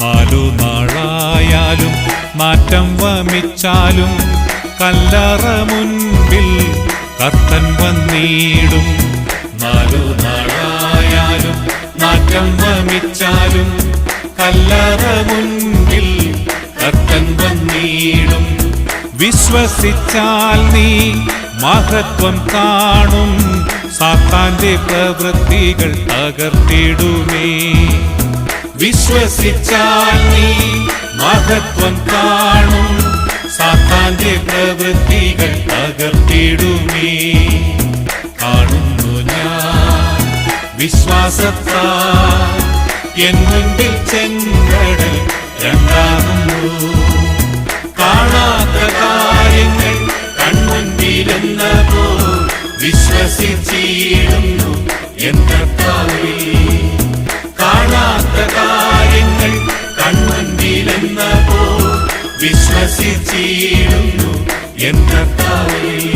നാലു നാളായാലും നാറ്റം വമിച്ചാലും കല്ലറ മുൻപിൽ കർത്തൻ വന്നിടും. നാലു നാളായാലും നാറ്റം വമിച്ചാലും കല്ലറ മുൻപിൽ കർത്തൻ വന്നിടും. വിശ്വസിച്ചാൽ നീ മഹത്വം കാണും, സാത്താന്റെ പ്രവൃത്തികൾ തകർത്തിടുമേ. വിശ്വസിച്ചാൽ നീ മഹത്വം കാണും, സാത്താന്റെ പ്രവൃത്തികൾ തകർത്തിടുമേ. കാണുന്നു ഞാൻ വിശ്വാസത്താൽ എൻ മുൻപിൽ ചെങ്കടൽ രണ്ടാകുന്നു. കാണാത്ത കാര്യങ്ങൾ കൺമുൻപിലെന്നപ്പോൾ വിശ്വസിച്ചിടുന്നു എൻ കർത്താവിൽ. കാണാത്ത കാര്യങ്ങൾ കൺമുൻപിലെന്നപ്പോൾ വിശ്വസിച്ചിടുന്നു എൻ കർത്താവിൽ.